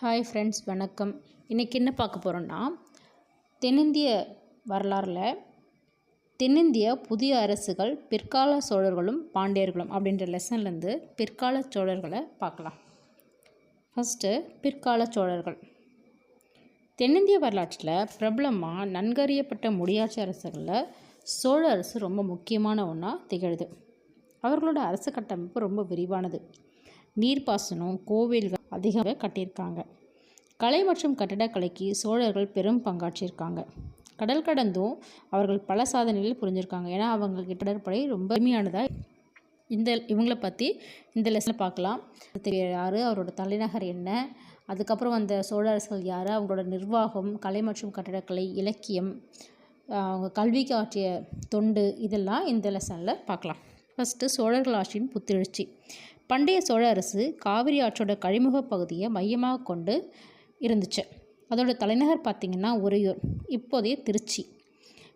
Hi friends, வணக்கம். இன்றைக்கி என்ன பார்க்க போகிறோன்னா, தென்னிந்திய வரலாறில் தென்னிந்திய புதிய அரசுகள், பிற்கால சோழர்களும் பாண்டியர்களும் அப்படின்ற லெசன்லேருந்து பிற்கால சோழர்களை பார்க்கலாம். ஃபஸ்ட்டு பிற்கால சோழர்கள். தென்னிந்திய வரலாற்றில் பிரபலமாக நன்கறியப்பட்ட முடியாட்சி அரசுகளில் சோழ அரசு ரொம்ப முக்கியமான ஒன்றா திகழுது. அவர்களோட அரசு கட்டமைப்பு ரொம்ப விரிவானது. நீர்ப்பாசனம், கோவில்கள் அதிகமாக கட்டியிருக்காங்க. கலை மற்றும் கட்டிடக்கலைக்கு சோழர்கள் பெரும் பங்காற்றியிருக்காங்க. கடல் கடந்தும் அவர்கள் பல சாதனைகள் புரிஞ்சிருக்காங்க. ஏன்னா அவங்க கடற்படை ரொம்ப எளிமையானதாக. இவங்களை பற்றி இந்த லெசனில் பார்க்கலாம். யார், அவரோட தலைநகர் என்ன, அதுக்கப்புறம் அந்த சோழ அரசுகள் யார், அவங்களோட நிர்வாகம், கலை மற்றும் கட்டிடக்கலை, இலக்கியம், அவங்க கல்விக்கு ஆற்றிய தொண்டு, இதெல்லாம் இந்த லெசனில் பார்க்கலாம். ஃபஸ்ட்டு சோழர்கள் ஆட்சியின் புத்தெழுச்சி. பண்டைய சோழ அரசு காவிரி ஆற்றோட கழிமுக பகுதியை மையமாக கொண்டு இருந்துச்சு. அதோட தலைநகர் பார்த்திங்கன்னா உறையூர், இப்போதைய திருச்சி.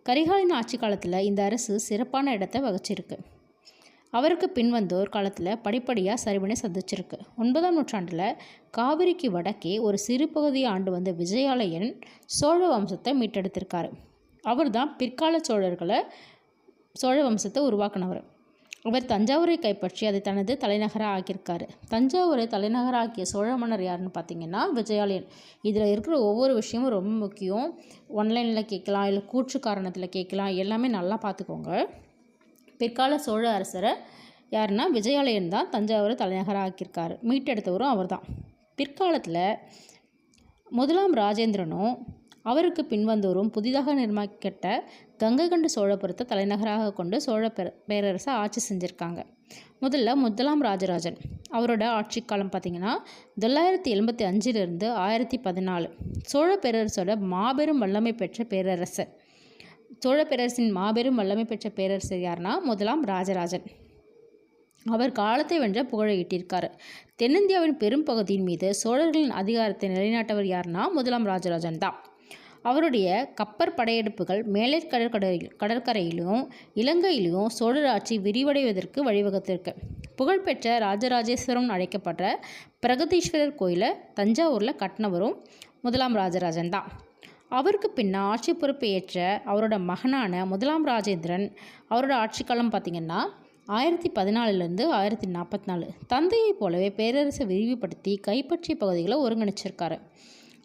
கரிகாலன் ஆட்சி காலத்தில் இந்த அரசு சிறப்பான இடத்தை வகிச்சிருக்கு. அவருக்கு பின்வந்தோர் காலத்தில் படிப்படியாக சரிவினை சந்திச்சிருக்கு. 9ஆம் நூற்றாண்டில் காவிரிக்கு வடக்கே ஒரு சிறு பகுதியை ஆண்டு வந்த விஜயாலயன் சோழ வம்சத்தை மீட்டெடுத்திருக்காரு. அவர் தான் பிற்கால சோழ வம்சத்தை உருவாக்கினவர். அவர் தஞ்சாவூரை கைப்பற்றி அதை தனது தலைநகராக ஆக்கியிருக்காரு. தஞ்சாவூரை தலைநகராக்கிய சோழ மன்னர் யாருன்னு பார்த்தீங்கன்னா விஜயாலயன். இதில் இருக்கிற ஒவ்வொரு விஷயமும் ரொம்ப முக்கியம். ஆன்லைனில் கேட்கலாம், இல்லை கூற்று காரணத்தில் கேட்கலாம், எல்லாமே நல்லா பார்த்துக்கோங்க. பிற்கால சோழ அரசரை யாருன்னா விஜயாலயன் தான் தஞ்சாவூரை தலைநகராக ஆக்கியிருக்காரு. மீட்டெடுத்தவரும் அவர் தான். பிற்காலத்தில் முதலாம் ராஜேந்திரனும் அவருக்கு பின்வந்தோரும் புதிதாக நிர்மாணிக்கப்பட்ட கங்கை கொண்ட சோழபுரத்தை தலைநகராக கொண்டு சோழ பேரரசை ஆட்சி செஞ்சுருக்காங்க. முதலாம் ராஜராஜன், அவரோட ஆட்சி காலம் பார்த்திங்கன்னா 975 1014. சோழ பேரரசோட மாபெரும் வல்லமை பெற்ற பேரரசர். சோழ பேரரசின் மாபெரும் வல்லமை பெற்ற பேரரசர் யாருன்னா முதலாம் ராஜராஜன். அவர் காலத்தை வென்ற புகழை ஈட்டியிருக்கார். தென்னிந்தியாவின் பெரும் பகுதியின் மீது சோழர்களின் அதிகாரத்தை நிலைநாட்டவர் யாருன்னா முதலாம் ராஜராஜன் தான். அவருடைய கப்பற் படையெடுப்புகள் மேலை கடற்கரையிலும் இலங்கையிலும் சோழர் ஆட்சி விரிவடைவதற்கு வழிவகுத்திருக்கு. புகழ்பெற்ற ராஜராஜேஸ்வரம் அழைக்கப்படுற பிரகதீஸ்வரர் கோயிலை தஞ்சாவூரில் கட்டினவரும் முதலாம் ராஜராஜன் தான். அவருக்கு பின்ன ஆட்சி பொறுப்பை ஏற்ற அவரோட மகனான முதலாம் ராஜேந்திரன், அவரோட ஆட்சி காலம் பார்த்திங்கன்னா 1014 1044. தந்தையைப் போலவே பேரரசை விரிவுபடுத்தி கைப்பற்றிய பகுதிகளை ஒருங்கிணைச்சிருக்காரு.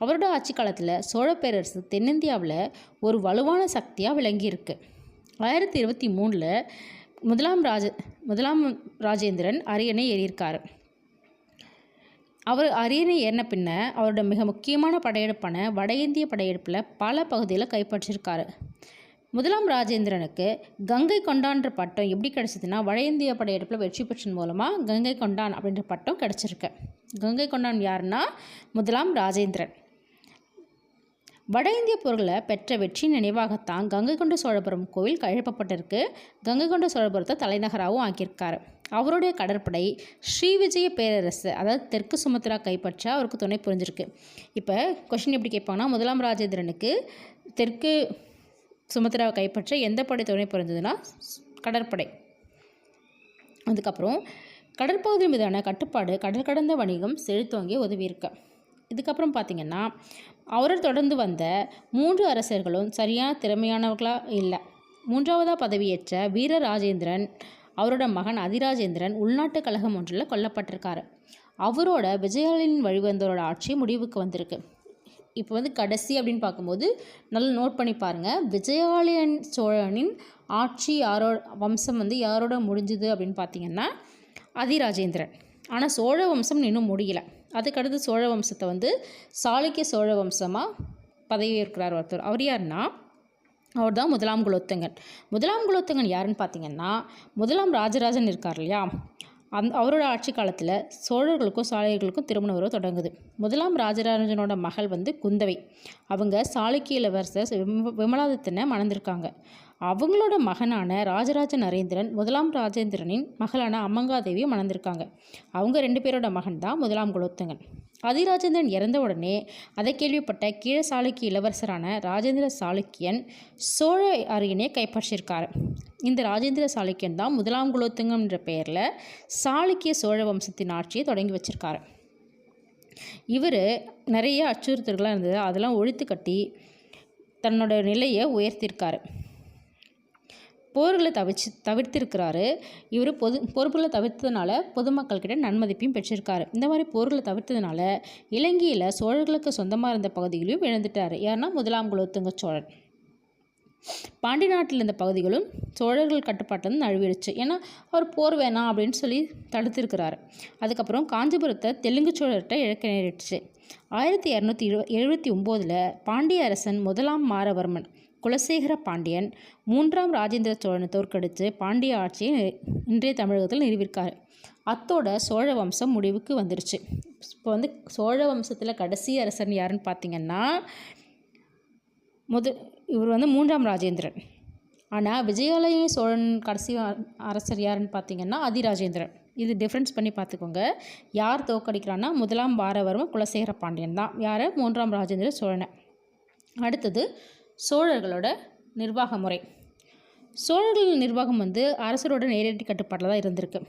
அவரோட ஆட்சி காலத்தில் சோழ பேரரசு தென்னிந்தியாவில் ஒரு வலுவான சக்தியாக விளங்கியிருக்கு. 1023 முதலாம் ராஜேந்திரன் அரியணை ஏறியிருக்காரு. அவர் அரியணை ஏறின பின்ன அவரோட மிக முக்கியமான படையெடுப்பான வட இந்திய படையெடுப்பில் பல பகுதிகளை கைப்பற்றியிருக்காரு. முதலாம் ராஜேந்திரனுக்கு கங்கை கொண்டான்ற பட்டம் எப்படி கிடச்சிதுன்னா, வட இந்திய படையெடுப்பில் வெற்றி பெற்றின் மூலமாக கங்கை கொண்டான் அப்படின்ற பட்டம் கிடச்சிருக்கு. கங்கை கொண்டான் யாருன்னா முதலாம் ராஜேந்திரன். வட இந்திய போர்களை பெற்ற வெற்றி நினைவாகத்தான் கங்கை கொண்ட சோழபுரம் கோவில் எழுப்பப்பட்டிருக்கு. கங்கை கொண்ட சோழபுரத்தை தலைநகராகவும் ஆக்கியிருக்காரு. அவருடைய கடற்படை ஸ்ரீவிஜய பேரரசு, அதாவது தெற்கு சுமத்ரா கைப்பற்ற அவருக்கு துணை புரிஞ்சிருக்கு. இப்போ கொஷின் எப்படி கேட்பாங்கன்னா, முதலாம் ராஜேந்திரனுக்கு தெற்கு சுமத்ராவை கைப்பற்ற எந்த படை துணை புரிஞ்சதுன்னா கடற்படை. அதுக்கப்புறம் கடற்பகுதி மீதான கட்டுப்பாடு கடல் கடந்த வணிகம் செழித்தோங்கிய உதவியிருக்கு. இதுக்கப்புறம் பார்த்திங்கன்னா அவரை தொடர்ந்து வந்த 3 அரசர்களும் சரியான திறமையானவர்களாக இல்லை. 3ஆவதாக பதவியேற்ற வீரராஜேந்திரன், அவரோட மகன் அதிராஜேந்திரன் உள்நாட்டு கழகம் ஒன்றில் கொல்லப்பட்டிருக்காரு. அவரோட விஜயாலயனின் வழிவந்தவரோட ஆட்சி முடிவுக்கு வந்திருக்கு. இப்போ கடைசி அப்படின்னு பார்க்கும்போது நல்லா நோட் பண்ணி பாருங்கள். விஜயாலயன் சோழனின் ஆட்சி வம்சம் யாரோட முடிஞ்சுது அப்படின்னு பார்த்தீங்கன்னா அதிராஜேந்திரன். ஆனால் சோழ வம்சம் இன்னும் முடியலை. அதுக்கடுத்து சோழ வம்சத்தை சாளுக்கிய சோழ வம்சமாக பதவியேற்கிறார் ஒருத்தர். அவர் யாருன்னா அவர் தான் முதலாம் குலோத்துங்கன். முதலாம் குலோத்துங்கன் யாருன்னு பார்த்தீங்கன்னா முதலாம் ராஜராஜன் இருக்கார் இல்லையா, அவரோட ஆட்சி காலத்தில் சோழர்களுக்கும் சாளுக்கியர்களுக்கும் திருமண உறவு தொடங்குது. முதலாம் ராஜராஜனோட மகள் குந்தவை. அவங்க சாளுக்கிய இளவரசர் விமலாதித்தனை மணந்திருக்காங்க. அவங்களோட மகனான ராஜராஜ நரேந்திரன் முதலாம் ராஜேந்திரனின் மகளான அம்மங்காதேவியை மணந்திருக்காங்க. அவங்க 2 பேரோட மகன் தான் முதலாம் குலோத்துங்கன். அதிராஜேந்திரன் இறந்த உடனே அதை கேள்விப்பட்ட கீழ சாளுக்கிய இளவரசரான ராஜேந்திர சாளுக்கியன் சோழ அரியணையை கைப்பற்றியிருக்காரு. இந்த ராஜேந்திர சாளுக்கியன் தான் முதலாம் குலோத்துங்கன் என்ற பெயரில் சாளுக்கிய சோழ வம்சத்தின் ஆட்சியை தொடங்கி வச்சிருக்காரு. இவர் நிறைய அச்சுறுத்தல்களாக இருந்தது, அதெல்லாம் ஒழித்து கட்டி தன்னோட நிலையை உயர்த்தியிருக்காரு. போர்களை தவிர்த்திருக்கிறாரு. இவர் பொறுப்புகளை தவிர்த்ததுனால பொதுமக்கள்கிட்ட நன்மதிப்பையும் பெற்றிருக்காரு. இந்த மாதிரி போர்களை தவிர்த்ததுனால இலங்கையில் சோழர்களுக்கு சொந்தமாக இருந்த பகுதிகளையும் இழந்துட்டார். யாருன்னா முதலாம் குலோத்துங்க சோழன். பாண்டி நாட்டில் இருந்த பகுதிகளும் சோழர்கள் கட்டுப்பாட்டில் நழுவிடுச்சு. ஏன்னா அவர் போர் வேணாம் அப்படின்னு சொல்லி தடுத்திருக்கிறாரு. அதுக்கப்புறம் காஞ்சிபுரத்தை தெலுங்கு சோழர்கிட்ட இழக்க நேரிடுச்சு. 1279 பாண்டிய அரசன் முதலாம் மாரவர்மன் குலசேகர பாண்டியன் 3ஆம் ராஜேந்திர சோழனை தோற்கடித்து பாண்டிய ஆட்சியை இன்றைய தமிழகத்தில் நிறுவிருக்காரு. அத்தோட சோழ வம்சம் முடிவுக்கு வந்துருச்சு. இப்போ சோழ வம்சத்தில் கடைசி அரசன் யாருன்னு பார்த்தீங்கன்னா இவர் 3ஆம் ராஜேந்திரன். ஆனால் விஜயாலய சோழன் கடைசி அரசர் யாருன்னு பார்த்தீங்கன்னா அதிராஜேந்திரன். இது டிஃப்ரென்ஸ் பண்ணி பார்த்துக்கோங்க. யார் தோற்கடிக்கிறான்னா முதலாம் மாரவர்மன் குலசேகர பாண்டியன் தான். யார்? 3ஆம் ராஜேந்திர சோழனை. அடுத்தது சோழர்களோட நிர்வாக முறை. சோழர்கள் நிர்வாகம் அரசரோட நேரடி கட்டுப்பாட்டில் தான் இருந்திருக்கு.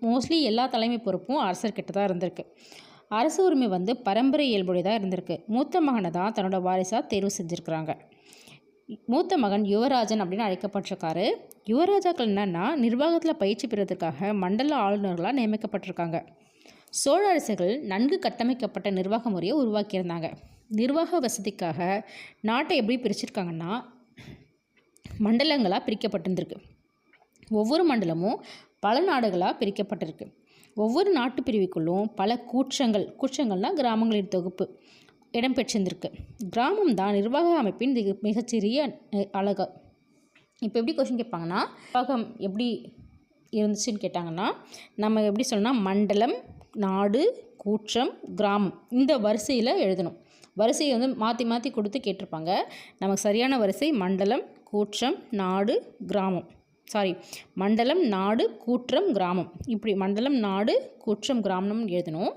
மோஸ்ட்லி எல்லா தலைமை பொறுப்பும் அரசர்கிட்ட தான் இருந்திருக்கு. அரசு உரிமை பரம்பரை இயல்புடையதாக இருந்திருக்கு. மூத்த மகனை தான் தன்னோட வாரிசாக தேர்வு செஞ்சுருக்கிறாங்க. மூத்த மகன் யுவராஜன் அப்படின்னு அழைக்கப்பட்டிருக்காரு. யுவராஜாக்கள் என்னன்னா நிர்வாகத்தில் பயிற்சி பெறுவதற்காக மண்டல ஆளுநர்களாக நியமிக்கப்பட்டிருக்காங்க. சோழ அரசுகள் நன்கு கட்டமைக்கப்பட்ட நிர்வாக முறையை உருவாக்கியிருந்தாங்க. நிர்வாக வசதிக்காக நாட்டை எப்படி பிரிச்சிருக்காங்கன்னா மண்டலங்களாக பிரிக்கப்பட்டிருந்திருக்கு. ஒவ்வொரு மண்டலமும் பல நாடுகளாக பிரிக்கப்பட்டிருக்கு. ஒவ்வொரு நாட்டு பிரிவுக்குள்ளும் பல கூற்றங்கள்னால் கிராமங்களின் தொகுப்பு இடம்பெற்றிருந்திருக்கு. கிராமம் தான் நிர்வாக அமைப்பின் மிகச்சிறிய அழகு. இப்போ எப்படி கொஸ்டின் கேட்பாங்கன்னா நிர்வாகம் எப்படி இருந்துச்சுன்னு கேட்டாங்கன்னா நம்ம எப்படி சொல்லணும்னா மண்டலம், நாடு, கூற்றம், கிராமம் இந்த வரிசையில் எழுதணும். வரிசையை மாற்றி மாற்றி கொடுத்து கேட்டிருப்பாங்க. நமக்கு சரியான வரிசை மண்டலம், கூற்றம், நாடு, கிராமம். மண்டலம், நாடு, கூற்றம், கிராமம். இப்படி மண்டலம், நாடு, கூற்றம், கிராமம்னு எழுதணும்.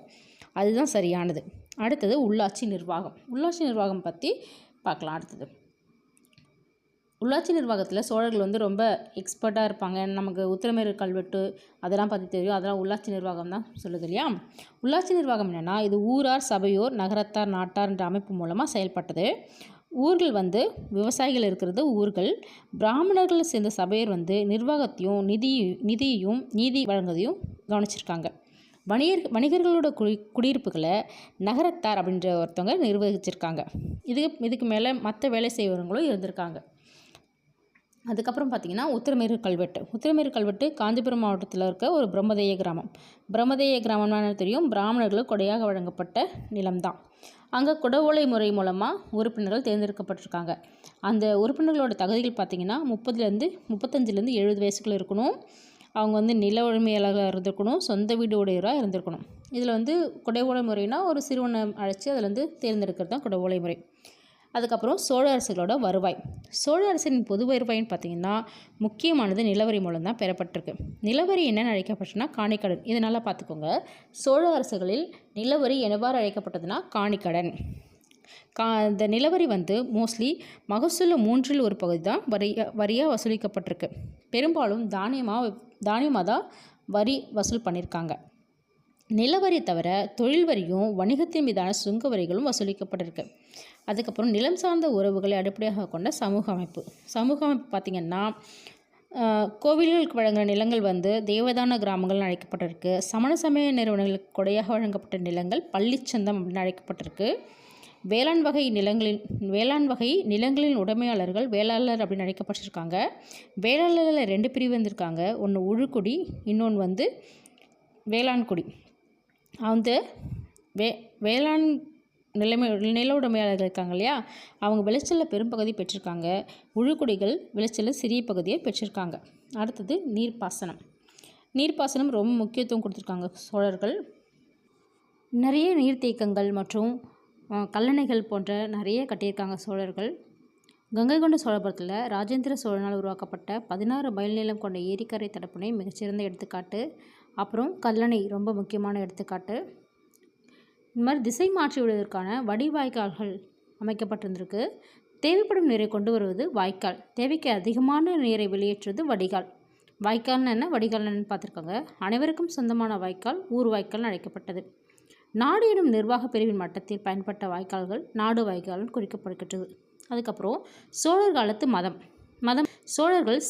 அதுதான் சரியானது. அடுத்தது உள்ளாட்சி நிர்வாகம். உள்ளாட்சி நிர்வாகம் பற்றி பார்க்கலாம். அடுத்தது உள்ளாட்சி நிர்வாகத்தில் சோழர்கள் ரொம்ப எக்ஸ்பர்ட்டாக இருப்பாங்க. நமக்கு உத்திரமேரூர் கல்வெட்டு அதெல்லாம் பற்றி தெரியும். அதெல்லாம் உள்ளாட்சி நிர்வாகம் தான் சொல்லுது இல்லையா. உள்ளாட்சி நிர்வாகம் என்னென்னா இது ஊரார், சபையோர், நகரத்தார், நாட்டார் என்ற அமைப்பு மூலமாக செயல்பட்டது. ஊர்கள் விவசாயிகள் இருக்கிறது ஊர்கள். பிராமணர்கள் சேர்ந்த சபையர் நிர்வாகத்தையும் நிதியையும் நீதி வழங்குவதையும் கவனிச்சிருக்காங்க. வணிகர்களோட குடியிருப்புகளை நகரத்தார் அப்படின்ற ஒருத்தவங்க நிர்வகிச்சிருக்காங்க. இதுக்கு மேலே மற்ற வேலை செய்வர்களும் இருந்திருக்காங்க. அதுக்கப்புறம் பார்த்திங்கன்னா உத்திரமேரூர் கல்வெட்டு காஞ்சிபுரம் மாவட்டத்தில் இருக்க ஒரு பிரம்மதேய கிராமம். பிரம்மதேய கிராமம்னு தெரியும். பிராமணர்களுக்கு கொடையாக வழங்கப்பட்ட நிலம்தான். அங்கே குடவோலை முறை மூலமாக உறுப்பினர்கள் தேர்ந்தெடுக்கப்பட்டிருக்காங்க. அந்த உறுப்பினர்களோட தகுதிகள் பார்த்திங்கன்னா 35 70 வயசுக்குள்ளே இருக்கணும். அவங்க நில உரிமையாளராக இருந்திருக்கணும். சொந்த வீடு உடையவராக இருந்திருக்கணும். இதில் குடவோலை முறைனா ஒரு சிறுவனை அழைச்சி அதில் தேர்ந்தெடுக்கிறது தான் குடவோலை முறை. அதுக்கப்புறம் சோழ அரசுகளோட வருவாய். சோழ அரசின் பொது வருவாயின்னு பார்த்திங்கன்னா முக்கியமானது நிலவரி மூலம் தான் பெறப்பட்டிருக்கு. நிலவரி என்னென்னு அழைக்கப்பட்டுன்னா காணிக்கடன். இதனால் பார்த்துக்கோங்க. சோழ அரசுகளில் நிலவரி எவ்வாறு அழைக்கப்பட்டதுன்னா காணிக்கடன். இந்த நிலவரி மோஸ்ட்லி மகசூல் 3இல் ஒரு பகுதி தான் வரியாக வசூலிக்கப்பட்டிருக்கு. பெரும்பாலும் தானியமாக தான் வரி வசூல் பண்ணியிருக்காங்க. நிலவரி தவிர தொழில் வரியும் வணிகத்தின் மீதான சுங்க வரிகளும் வசூலிக்கப்பட்டிருக்கு. அதுக்கப்புறம் நிலம் சார்ந்த உறவுகளை அடிப்படையாக கொண்ட சமூக அமைப்பு பார்த்திங்கன்னா கோவில்களுக்கு வழங்குகிற நிலங்கள் தேவதான கிராமங்கள்னு அழைக்கப்பட்டிருக்கு. சமண சமய நிறுவனங்களுக்கு கொடையாக வழங்கப்பட்ட நிலங்கள் பள்ளிச்சந்தம் அப்படின்னு அழைக்கப்பட்டிருக்கு. வேளாண் வகை நிலங்களின் உடைமையாளர்கள் வேளாளர் அப்படின்னு அழைக்கப்பட்டிருக்காங்க. வேளாளரில் 2 பிரிவு வந்திருக்காங்க. ஒன்று உழுக்குடி, இன்னொன்று வேளாண்குடி. வேளாண் நில உடைமையாளர்கள் இருக்காங்க இல்லையா, அவங்க விளைச்சலில் பெரும்பகுதி பெற்றிருக்காங்க. உழுக்குடிகள் விளைச்சலில் சிறிய பகுதியை பெற்றிருக்காங்க. அடுத்தது நீர்ப்பாசனம் ரொம்ப முக்கியத்துவம் கொடுத்துருக்காங்க சோழர்கள். நிறைய நீர்த்தேக்கங்கள் மற்றும் கல்லணைகள் போன்ற நிறைய கட்டியிருக்காங்க சோழர்கள். கங்கை கொண்ட சோழபுரத்தில் ராஜேந்திர சோழனால் உருவாக்கப்பட்ட 16 மைல் நீளம் கொண்ட ஏரிக்கரை தடுப்பணை மிகச்சிறந்த எடுத்துக்காட்டு. அப்புறம் கல்லணை ரொம்ப முக்கியமான எடுத்துக்காட்டு. இந்த மாதிரி திசை மாற்றி விடுவதற்கான வடிவாய்க்கால்கள் அமைக்கப்பட்டிருந்திருக்கு. தேவைப்படும் நீரை கொண்டு வருவது வாய்க்கால், தேவைக்கு அதிகமான நீரை வெளியேற்றுவது வடிகால். வாய்க்கால்னு என்ன, வடிகால்னு பார்த்துருக்காங்க. அனைவருக்கும் சொந்தமான வாய்க்கால் ஊர் வாய்க்கால்னு அழைக்கப்பட்டது. நாடு எனும் நிர்வாக பிரிவின் மட்டத்தில் பயன்பட்ட வாய்க்கால்கள் நாடு வாய்க்கால்கள் குறிக்கப்படுகின்றது. அதுக்கப்புறம் சோழர் காலத்து மதம் சோழர்கள்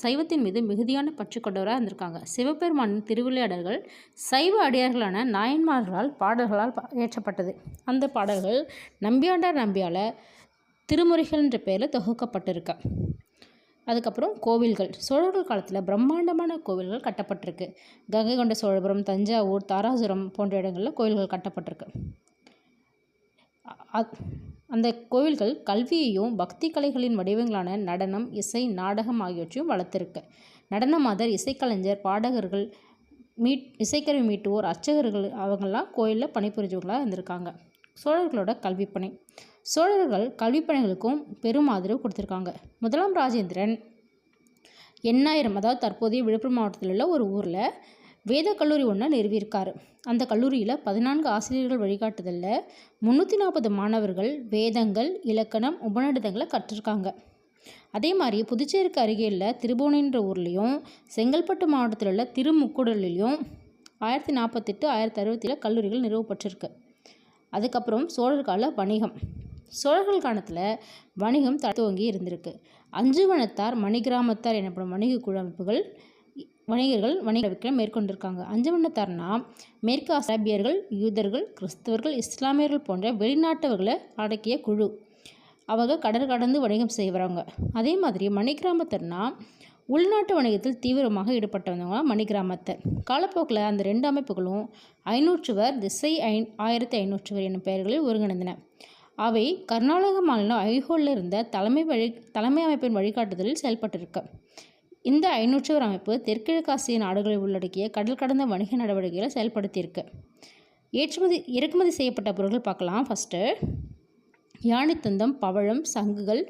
சைவத்தின் மீது மிகுதியான பற்று கொண்டவராக இருந்திருக்காங்க. சிவபெருமானின் திருவிளையாடல்கள் சைவ அடியார்களான நாயன்மார்களால் பாடல்களால் இயற்றப்பட்டது. அந்த பாடல்கள் நம்பியாண்டார் திருமுறைகள் என்ற பெயரில் தொகுக்கப்பட்டிருக்கு. அதுக்கப்புறம் கோவில்கள் சோழர்கள் காலத்தில் பிரம்மாண்டமான கோவில்கள் கட்டப்பட்டிருக்கு. கங்கை கொண்ட சோழபுரம், தஞ்சாவூர், தாராசுரம் போன்ற இடங்களில் கோவில்கள் கட்டப்பட்டிருக்கு. அந்த கோவில்கள் கல்வியையும் பக்தி கலைகளின் வடிவங்களான நடனம், இசை, நாடகம் ஆகியவற்றையும் வளர்த்திருக்கு. நடன மாதர், இசைக்கலைஞர், பாடகர்கள், இசைக்கருவி மீட்டுவோர், அர்ச்சகர்கள் அவங்கெல்லாம் கோயிலில் பணிபுரிஞ்சவங்களாக இருந்திருக்காங்க. சோழர்களோட கல்விப்பணி சோழர்கள் கல்விப்பணிகளுக்கும் பெரும் ஆதரவு கொடுத்துருக்காங்க. முதலாம் ராஜேந்திரன் எண்ணாயிரம், அதாவது தற்போதைய விழுப்புரம் மாவட்டத்தில் உள்ள ஒரு ஊரில் வேத கல்லூரி ஒன்று நிறுவியிருக்கார். அந்த கல்லூரியில் 14 ஆசிரியர்கள் வழிகாட்டுதலில் 340 மாணவர்கள் வேதங்கள், இலக்கணம், உபநிடதங்களை கற்றிருக்காங்க. அதே மாதிரி புதுச்சேரிக்கு அருகே உள்ள திருபுவனைன்ற ஊர்லேயும் செங்கல்பட்டு மாவட்டத்தில் உள்ள திருமுக்கூடலையும் 1048, 1067 கல்லூரிகள் நிறுவப்பட்டிருக்கு. அதுக்கப்புறம் சோழர் கால வணிகம் சோழர்கள் காலத்தில் வணிகம் துவங்கி இருந்திருக்கு. அஞ்சுவனத்தார், மணிகிராமத்தார் எனப்படும் வணிக குழு அமைப்புகள் வணிகர்கள் வணிக விற்களை மேற்கொண்டிருக்காங்க. அஞ்சுவனத்தார்னா மேற்கு அரேபியர்கள், யூதர்கள், கிறிஸ்தவர்கள், இஸ்லாமியர்கள் போன்ற வெளிநாட்டவர்களை அடக்கிய குழு. அவங்க கடல் கடந்து வணிகம் செய்வாங்க. அதே மாதிரி மணிகிராமத்தர்னா உள்நாட்டு வணிகத்தில் தீவிரமாக ஈடுபட்டவங்க மணிகிராமத்தர். காலப்போக்கில் அந்த 2 அமைப்புகளும் 500வர், திசை 1500வர் என்னும் பெயர்களில் ஒருங்கிணைந்தன. அவை கர்நாடக மாநிலம் ஐஹோலில் இருந்த தலைமை அமைப்பின் வழிகாட்டுதலில் செயல்பட்டிருக்கு. இந்த 500வர் அமைப்பு தெற்கிழக்காசிய நாடுகளை உள்ளடக்கிய கடல் கடந்த வணிக நடவடிக்கைகளை செயல்படுத்தியிருக்கு. இறக்குமதி செய்யப்பட்ட பொருட்கள் பார்க்கலாம். ஃபஸ்ட்டு யானைத்தந்தம், பவழம், சங்குகள்,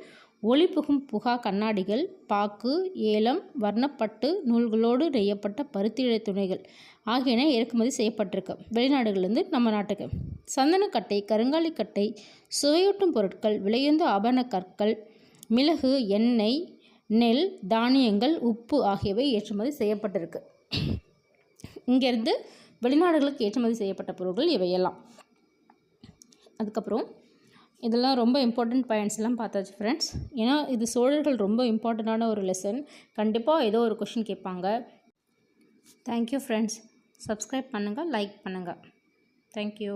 ஒளிபுகும் புகா கண்ணாடிகள், பாக்கு, ஏலம், வர்ணப்பட்டு நூல்களோடு நெய்யப்பட்ட பருத்திழை துணிகள் ஆகியன இறக்குமதி செய்யப்பட்டிருக்கு வெளிநாடுகளிலிருந்து நம்ம நாட்டுக்கு. சந்தனக்கட்டை, கருங்காலிக்கட்டை, சுவையூட்டும் பொருட்கள், விலையுந்த ஆபரண கற்கள், மிளகு, எண்ணெய், நெல், தானியங்கள், உப்பு ஆகியவை ஏற்றுமதி செய்யப்பட்டிருக்கு. இங்கேருந்து வெளிநாடுகளுக்கு ஏற்றுமதி செய்யப்பட்ட பொருட்கள் இவையெல்லாம். அதுக்கப்புறம் இதெல்லாம் ரொம்ப இம்பார்ட்டண்ட் பாயிண்ட்ஸ் எல்லாம் பார்த்தாச்சு ஃப்ரெண்ட்ஸ். ஏன்னா இது சோழர்கள் ரொம்ப இம்பார்ட்டண்ட்டான ஒரு லெசன். கண்டிப்பாக ஏதோ ஒரு கொஷின் கேட்பாங்க. Thank you friends. சப்ஸ்கிரைப் பண்ணுங்கள், லைக் பண்ணுங்கள். தேங்க்யூ.